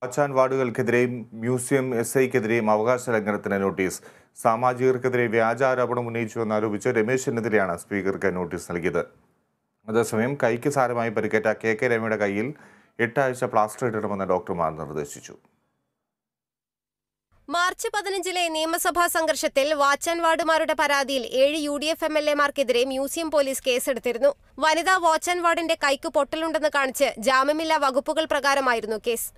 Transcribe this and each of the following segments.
വാച്ചാൻ വാർഡുകൾക്കെതിരെയും museum SIക്കെതിരെയും അവകാശ ലംഘനത്തിന് notice. സാമാജികർക്കെതിരെ വ്യാജാരോപണം ഉന്നയിച്ചുവെന്നാരോപിച്ച് രമേശിനെതിരെയാണ് സ്പീക്കർക്ക് notice നൽകിയത്. അതേസമയം കൈക്ക് സാരമായി പരിക്കേറ്റ KK രമയുടെ കൈയിൽ 8 ആഴ്ച പ്ലാസ്റ്റർ ഇടണമെന്ന് ഡോക്ടർമാർ നിർദ്ദേശിച്ചു. മാർച്ച് 15-ലെ നിയമസഭാ സംഘർഷത്തിൽ വാച്ചാൻ വാർഡുമാരുടെ പരാതിയിൽ 7 UDF MLA-മാർക്കെതിരെ മ്യൂസിയം പോലീസ് കേസെടുത്തിരുന്നു. വനിതാ വാച്ചാൻ വാർഡിന്റെ കൈക്ക് പൊട്ടലുണ്ടെന്ന് കാണിച്ച് ജാമ്യമില്ലാ വകുപ്പുകൾ പ്രകാരമായിരുന്നു കേസ്.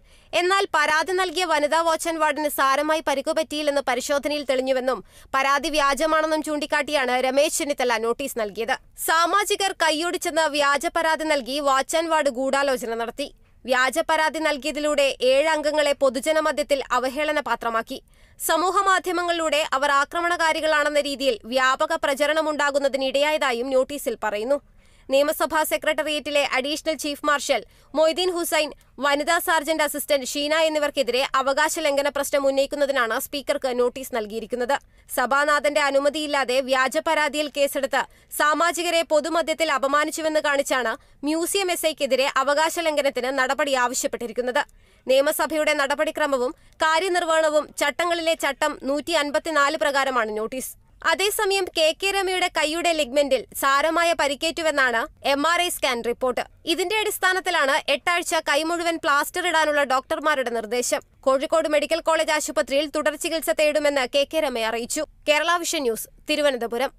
എന്നാൽ പരാതി നൽകിയ വനിതാ വാച്ചാൻ വാർഡിന് സാരമായി പരിക്കുപറ്റിയില്ലെന്ന് പരിശോധനയിൽ തെളിഞ്ഞുവെന്നും പരാതി വ്യാജമാണെന്നും ചൂണ്ടിക്കാട്ടിയാണ് രമേശ് ചെന്നിത്തല നോട്ടീസ് നൽകിയത്. സാമാജികർ കൈയൊടിച്ചെന്ന് വ്യാജ പരാതി നൽകി വാച്ചാൻ വാർഡ് ഗൂഢാലോചന നടത്തി. വ്യാജ പരാതി നൽകിയതിലൂടെ 7 അംഗങ്ങളെ പൊതുജനമധ്യത്തിൽ അവഹേളന പാത്രമാക്കി. സമൂഹമാധ്യമങ്ങളിലൂടെ അവർ ആക്രമണകാരികളാണെന്ന രീതിയിൽ വ്യാപക പ്രചരണമുണ്ടാകുന്നതിനിടയായതായും നോട്ടീസിൽ പറയുന്നു. നിയമസഭാ സെക്രട്ടേറിയറ്റിലെ additional chief marshal Moideen Hussain, വനിതാ സാർജന്റ് അസിസ്റ്റന്റ് ഷീന എന്നിവർക്കെതിരെ അവകാശ ലംഘന പ്രശ്നം ഉന്നയിക്കുന്നതിനാണ് സ്പീക്കർക്ക് നോട്ടീസ് നൽകിയിരിക്കുന്നത്. സഭാനാഥന്റെ അനുമതിയില്ലാതെ വ്യാജ പരാതിയിൽ കേസെടുത്ത് സാമാജികരെ പൊതുമധ്യത്തിൽ അപമാനിച്ചുവെന്ന് കാണിച്ചാണ് മ്യൂസിയം SIക്കെതിരെ അവകാശ ലംഘനത്തിന് നടപടി ആവശ്യപ്പെട്ടിരിക്കുന്നത്. നിയമസഭയുടെ നടപടിക്രമവും കാര്യനിർവഹണവും ചട്ടങ്ങളിലെ ചട്ടം 154 പ്രകാരമാണ് നോട്ടീസ്. അതേസമയം KK രമയുടെ കൈയുടെ ലിഗ്മെന്റിൽ സാരമായ പരിക്കേറ്റുവെന്നാണ് MRI സ്കാൻ റിപ്പോർട്ട്. ഇതിന്റെ അടിസ്ഥാനത്തിലാണ് 8 ആഴ്ച കൈ മുഴുവൻ പ്ലാസ്റ്റർ ഇടാനുള്ള ഡോക്ടർമാരുടെ നിർദ്ദേശം. കോഴിക്കോട് മെഡിക്കൽ കോളേജ് ആശുപത്രിയിൽ തുടർ ചികിത്സ തേടുമെന്ന് KK രമ അറിയിച്ചു. Kerala vision news, Thiruvananthapuram.